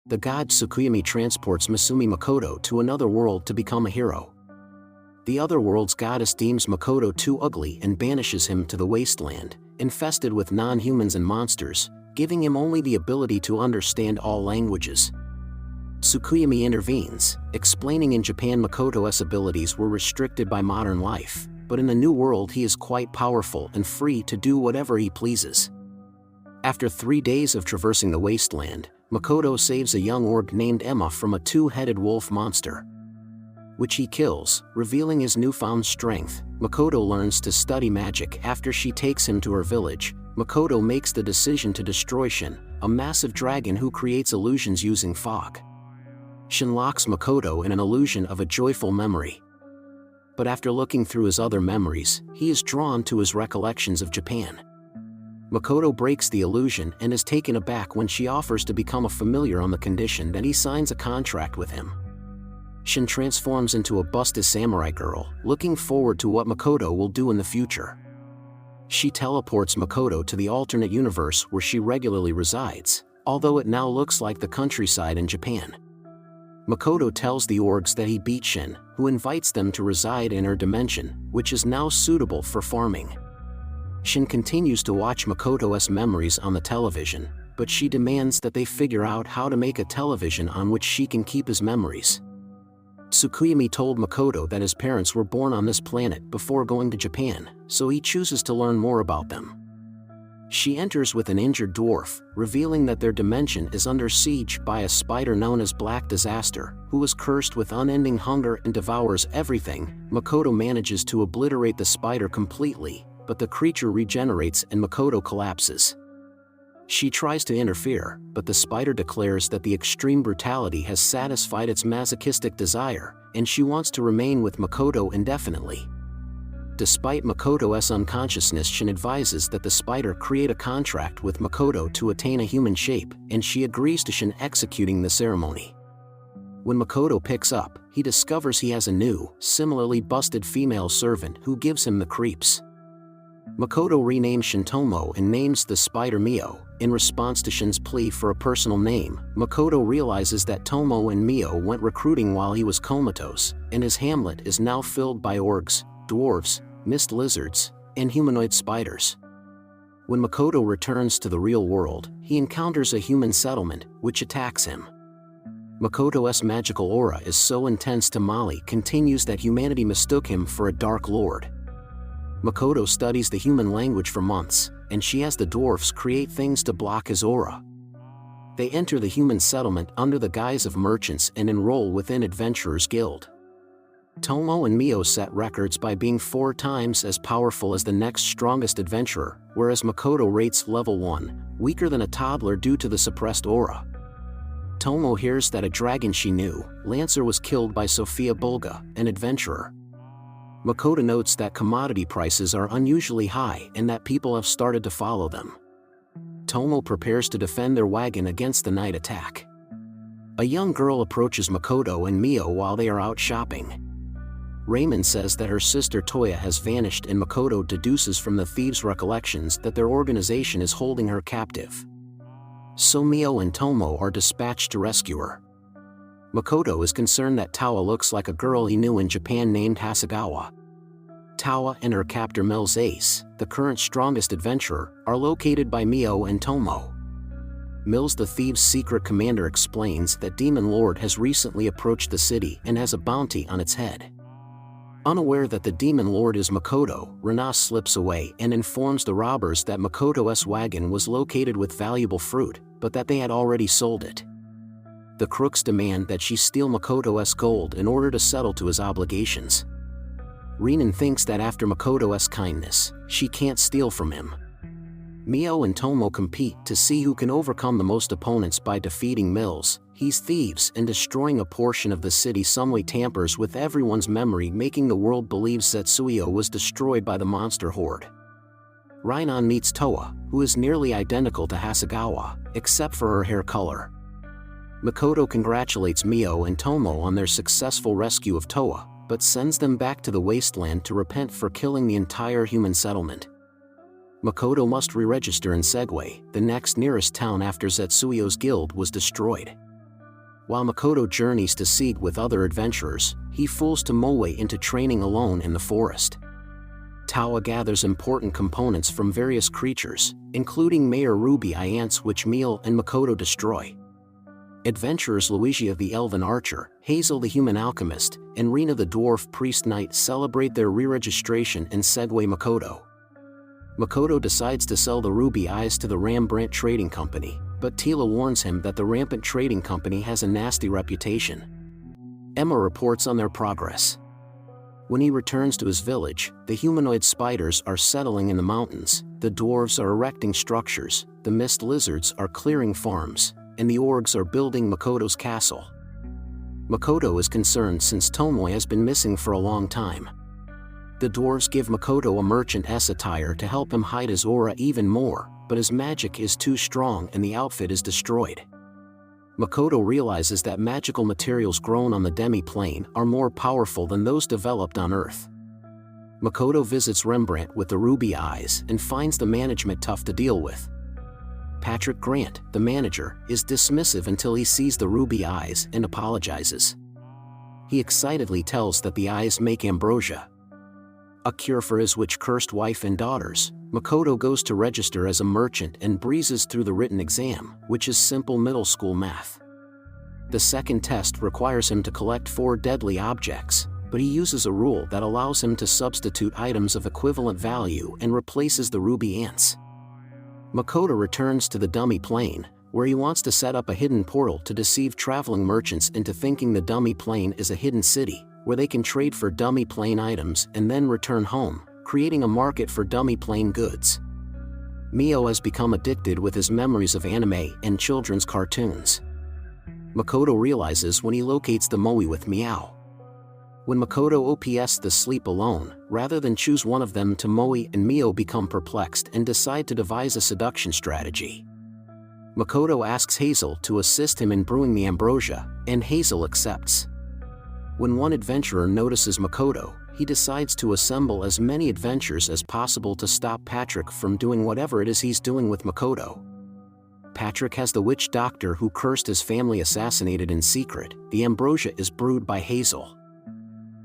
the god Tsukimichi transports Masumi Makoto to another world to become a hero. The other world's goddess deems Makoto too ugly and banishes him to the wasteland, infested with non-humans and monsters, giving him only the ability to understand all languages. Tsukimichi intervenes, explaining in Japan Makoto's abilities were restricted by modern life, but in the new world he is quite powerful and free to do whatever he pleases. After 3 days of traversing the wasteland, Makoto saves a young orc named Emma from a two-headed wolf monster, which he kills, revealing his newfound strength. Makoto learns to study magic after she takes him to her village. Makoto makes the decision to destroy Shin, a massive dragon who creates illusions using fog. Shin locks Makoto in an illusion of a joyful memory. But after looking through his other memories, he is drawn to his recollections of Japan. Makoto breaks the illusion and is taken aback when she offers to become a familiar on the condition that he signs a contract with him. Shin transforms into a busted samurai girl, looking forward to what Makoto will do in the future. She teleports Makoto to the alternate universe where she regularly resides, although it now looks like the countryside in Japan. Makoto tells the orcs that he beat Shin, who invites them to reside in her dimension, which is now suitable for farming. Shin continues to watch Makoto's memories on the television, but she demands that they figure out how to make a television on which she can keep his memories. Tsukimichi told Makoto that his parents were born on this planet before going to Japan, so he chooses to learn more about them. She enters with an injured dwarf, revealing that their dimension is under siege by a spider known as Black Disaster, who is cursed with unending hunger and devours everything. Makoto manages to obliterate the spider completely, but the creature regenerates and Makoto collapses. She tries to interfere, but the spider declares that the extreme brutality has satisfied its masochistic desire, and she wants to remain with Makoto indefinitely. Despite Makoto's unconsciousness, Shin advises that the spider create a contract with Makoto to attain a human shape, and she agrees to Shin executing the ceremony. When Makoto picks up, he discovers he has a new, similarly busted female servant who gives him the creeps. Makoto renames Shin Tomo and names the spider Mio. In response to Shin's plea for a personal name, Makoto realizes that Tomo and Mio went recruiting while he was comatose, and his hamlet is now filled by orcs, dwarves, mist lizards, and humanoid spiders. When Makoto returns to the real world, he encounters a human settlement, which attacks him. Makoto's magical aura is so intense Tamali continues that humanity mistook him for a dark lord. Makoto studies the human language for months, and she has the dwarfs create things to block his aura. They enter the human settlement under the guise of merchants and enroll within Adventurers Guild. Tomo and Mio set records by being 4 times as powerful as the next strongest adventurer, whereas Makoto rates level 1, weaker than a toddler due to the suppressed aura. Tomo hears that a dragon she knew, Lancer, was killed by Sophia Bulga, an adventurer. Makoto notes that commodity prices are unusually high and that people have started to follow them. Tomo prepares to defend their wagon against the night attack. A young girl approaches Makoto and Mio while they are out shopping. Raymond says that her sister Toya has vanished, and Makoto deduces from the thieves' recollections that their organization is holding her captive. So Mio and Tomo are dispatched to rescue her. Makoto is concerned that Tawa looks like a girl he knew in Japan named Hasegawa. Tawa and her captor Mills Ace, the current strongest adventurer, are located by Mio and Tomo. Mills, the thieves' secret commander, explains that Demon Lord has recently approached the city and has a bounty on its head. Unaware that the Demon Lord is Makoto, Rena slips away and informs the robbers that Makoto's wagon was located with valuable fruit, but that they had already sold it. The crooks demand that she steal Makoto's gold in order to settle to his obligations. Renan thinks that after Makoto's kindness, she can't steal from him. Mio and Tomo compete to see who can overcome the most opponents by defeating Mills. He's thieves and destroying a portion of the city. Someway tampers with everyone's memory, making the world believe Zetsuyo was destroyed by the monster horde. Rainon meets Toa, who is nearly identical to Hasegawa, except for her hair color. Makoto congratulates Mio and Tomo on their successful rescue of Toa, but sends them back to the wasteland to repent for killing the entire human settlement. Makoto must re-register in Segway, the next nearest town after Zetsuyo's guild was destroyed. While Makoto journeys to seed with other adventurers, he fools Tomoe into training alone in the forest. Tawa gathers important components from various creatures, including Mayor Ruby ants which Meal and Makoto destroy. Adventurers Luigia the Elven Archer, Hazel the Human Alchemist, and Rina the Dwarf Priest Knight celebrate their re-registration and segue Makoto. Makoto decides to sell the ruby eyes to the Rembrandt Trading Company, but Tila warns him that the Rampant Trading Company has a nasty reputation. Emma reports on their progress. When he returns to his village, the humanoid spiders are settling in the mountains, the dwarves are erecting structures, the mist lizards are clearing farms, and the orcs are building Makoto's castle. Makoto is concerned since Tomoe has been missing for a long time. The dwarves give Makoto a merchant's attire to help him hide his aura even more, but his magic is too strong and the outfit is destroyed. Makoto realizes that magical materials grown on the demi-plane are more powerful than those developed on Earth. Makoto visits Rembrandt with the ruby eyes and finds the management tough to deal with. Patrick Grant, the manager, is dismissive until he sees the ruby eyes and apologizes. He excitedly tells that the eyes make ambrosia, a cure for his witch-cursed wife and daughters. Makoto goes to register as a merchant and breezes through the written exam, which is simple middle school math. The second test requires him to collect 4 deadly objects, but he uses a rule that allows him to substitute items of equivalent value and replaces the ruby ants. Makoto returns to the dummy plane, where he wants to set up a hidden portal to deceive traveling merchants into thinking the dummy plane is a hidden city, where they can trade for dummy plane items and then return home, creating a market for dummy plane goods. Mio has become addicted with his memories of anime and children's cartoons. Makoto realizes when he locates the Moe with Meow. When Makoto OPS the sleep alone, rather than choose one of them, Tomoe and Mio become perplexed and decide to devise a seduction strategy. Makoto asks Hazel to assist him in brewing the ambrosia, and Hazel accepts. When one adventurer notices Makoto, he decides to assemble as many adventures as possible to stop Patrick from doing whatever it is he's doing with Makoto. Patrick has the witch doctor who cursed his family assassinated in secret. The ambrosia is brewed by Hazel.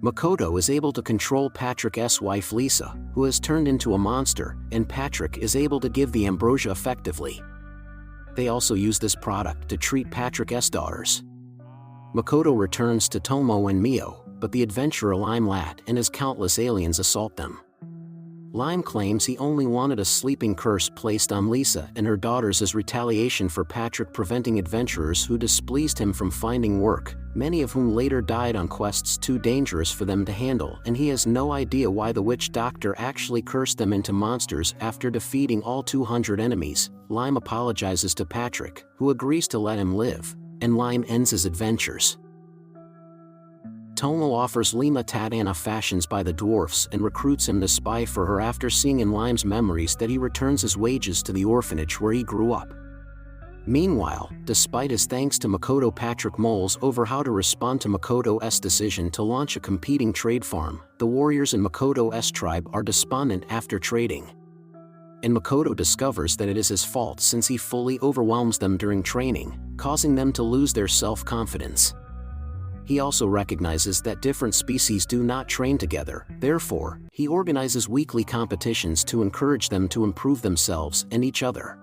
Makoto is able to control Patrick's wife Lisa, who has turned into a monster, and Patrick is able to give the ambrosia effectively. They also use this product to treat Patrick's daughters. Makoto returns to Tomo and Mio, but the adventurer Lime Lat and his countless aliens assault them. Lime claims he only wanted a sleeping curse placed on Lisa and her daughters as retaliation for Patrick preventing adventurers who displeased him from finding work, many of whom later died on quests too dangerous for them to handle, and he has no idea why the witch doctor actually cursed them into monsters after defeating all 200 enemies. Lime apologizes to Patrick, who agrees to let him live, and Lime ends his adventures. Tomo offers Lima Tadana fashions by the dwarfs and recruits him to spy for her after seeing in Lime's memories that he returns his wages to the orphanage where he grew up. Meanwhile, despite his thanks to Makoto, Patrick mulls over how to respond to Makoto's decision to launch a competing trade farm. The warriors in Makoto's tribe are despondent after trading, and Makoto discovers that it is his fault since he fully overwhelms them during training, causing them to lose their self-confidence. He also recognizes that different species do not train together, therefore, he organizes weekly competitions to encourage them to improve themselves and each other.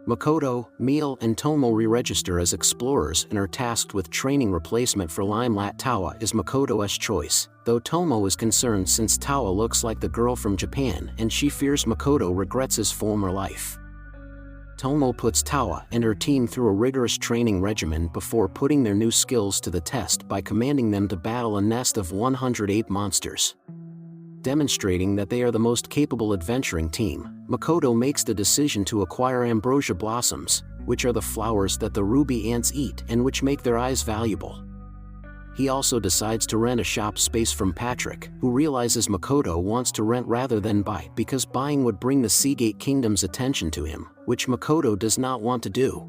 Makoto, Meal, and Tomo re-register as explorers and are tasked with training. Replacement for Lime Lat Tawa is Makoto's choice, though Tomo is concerned since Tawa looks like the girl from Japan and she fears Makoto regrets his former life. Tomo puts Tawa and her team through a rigorous training regimen before putting their new skills to the test by commanding them to battle a nest of 108 monsters. Demonstrating that they are the most capable adventuring team, Makoto makes the decision to acquire ambrosia blossoms, which are the flowers that the ruby ants eat and which make their eyes valuable. He also decides to rent a shop space from Patrick, who realizes Makoto wants to rent rather than buy because buying would bring the Seagate Kingdom's attention to him, which Makoto does not want to do.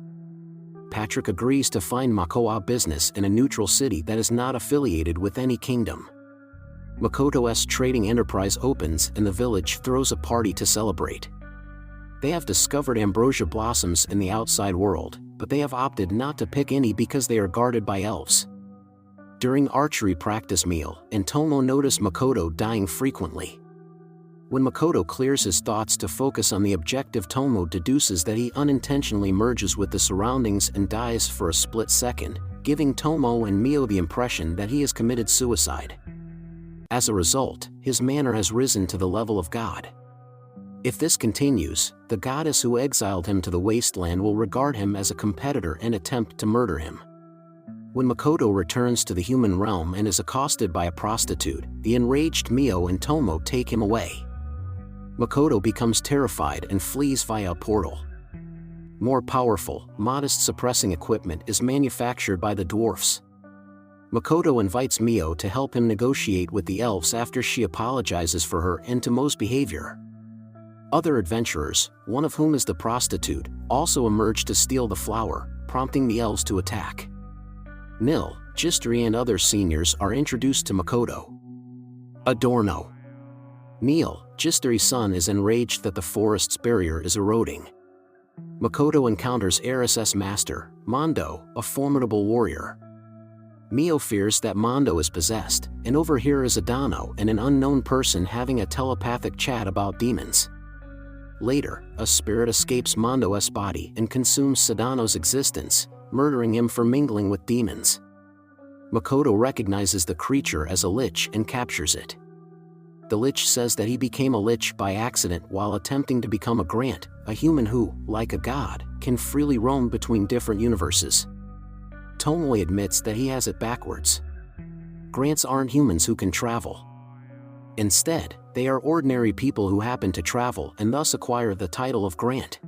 Patrick agrees to find Makoa business in a neutral city that is not affiliated with any kingdom. Makoto's trading enterprise opens and the village throws a party to celebrate. They have discovered ambrosia blossoms in the outside world, but they have opted not to pick any because they are guarded by elves. During archery practice, Mio and Tomo notice Makoto dying frequently. When Makoto clears his thoughts to focus on the objective, Tomo deduces that he unintentionally merges with the surroundings and dies for a split second, giving Tomo and Mio the impression that he has committed suicide. As a result, his manner has risen to the level of God. If this continues, the goddess who exiled him to the wasteland will regard him as a competitor and attempt to murder him. When Makoto returns to the human realm and is accosted by a prostitute, the enraged Mio and Tomo take him away. Makoto becomes terrified and flees via a portal. More powerful, modest suppressing equipment is manufactured by the dwarfs. Makoto invites Mio to help him negotiate with the elves after she apologizes for her and Tomo's behavior. Other adventurers, one of whom is the prostitute, also emerge to steal the flower, prompting the elves to attack. Nil, Gistri and other seniors are introduced to Makoto. Adorno. Neil, Gistri's son, is enraged that the forest's barrier is eroding. Makoto encounters Eris's master, Mondo, a formidable warrior. Mio fears that Mondo is possessed, and overhears Adano and an unknown person having a telepathic chat about demons. Later, a spirit escapes Mondo's body and consumes Sadano's existence, murdering him for mingling with demons. Makoto recognizes the creature as a lich and captures it. The lich says that he became a lich by accident while attempting to become a Grant, a human who, like a god, can freely roam between different universes. Tomoe admits that he has it backwards. Grants aren't humans who can travel. Instead, they are ordinary people who happen to travel and thus acquire the title of Grant.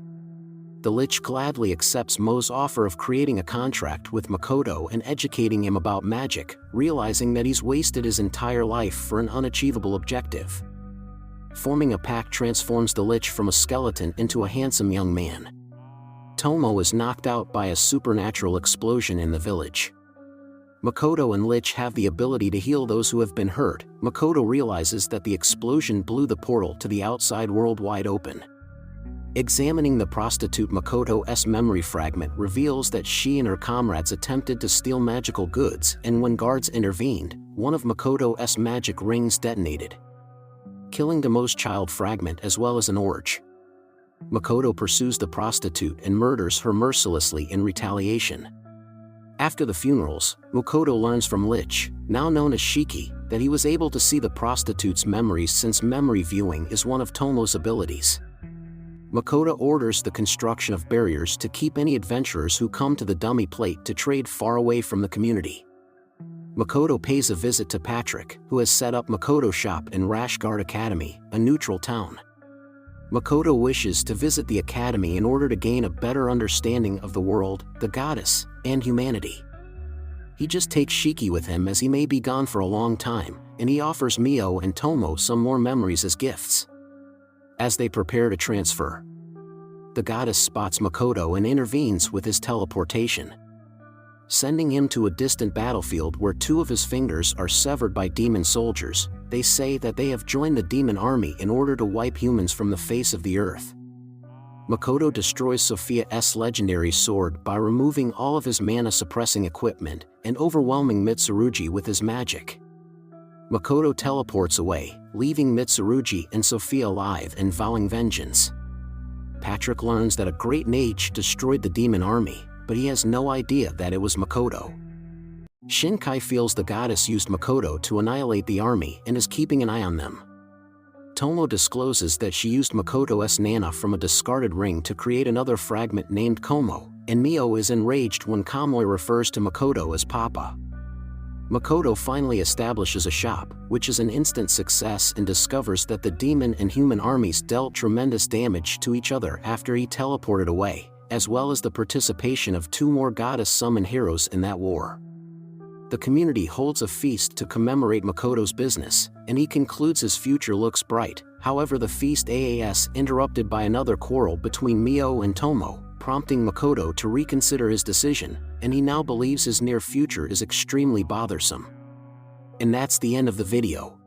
The lich gladly accepts Mo's offer of creating a contract with Makoto and educating him about magic, realizing that he's wasted his entire life for an unachievable objective. Forming a pact transforms the lich from a skeleton into a handsome young man. Tomo is knocked out by a supernatural explosion in the village. Makoto and Lich have the ability to heal those who have been hurt. Makoto realizes that the explosion blew the portal to the outside world wide open. Examining the prostitute Makoto's memory fragment reveals that she and her comrades attempted to steal magical goods, and when guards intervened, one of Makoto's magic rings detonated, killing Tomo's child fragment as well as an orge. Makoto pursues the prostitute and murders her mercilessly in retaliation. After the funerals, Makoto learns from Lich, now known as Shiki, that he was able to see the prostitute's memories since memory viewing is one of Tomo's abilities. Makoto orders the construction of barriers to keep any adventurers who come to the dummy plate to trade far away from the community. Makoto pays a visit to Patrick, who has set up Makoto Shop in Rashguard Academy, a neutral town. Makoto wishes to visit the academy in order to gain a better understanding of the world, the goddess, and humanity. He just takes Shiki with him as he may be gone for a long time, and he offers Mio and Tomo some more memories as gifts. As they prepare to transfer, the goddess spots Makoto and intervenes with his teleportation, sending him to a distant battlefield where two of his fingers are severed by demon soldiers. They say that they have joined the demon army in order to wipe humans from the face of the earth. Makoto destroys Sophia's legendary sword by removing all of his mana-suppressing equipment and overwhelming Mitsurugi with his magic. Makoto teleports away, leaving Mitsurugi and Sophia alive and vowing vengeance. Patrick learns that a great mage destroyed the demon army, but he has no idea that it was Makoto. Shinkai feels the goddess used Makoto to annihilate the army and is keeping an eye on them. Tomo discloses that she used Makoto's Nana from a discarded ring to create another fragment named Komo, and Mio is enraged when Kamui refers to Makoto as Papa. Makoto finally establishes a shop, which is an instant success, and discovers that the demon and human armies dealt tremendous damage to each other after he teleported away, as well as the participation of two more goddess-summoned heroes in that war. The community holds a feast to commemorate Makoto's business, and he concludes his future looks bright. However, the feast is interrupted by another quarrel between Mio and Tomo, prompting Makoto to reconsider his decision, and he now believes his near future is extremely bothersome. And that's the end of the video.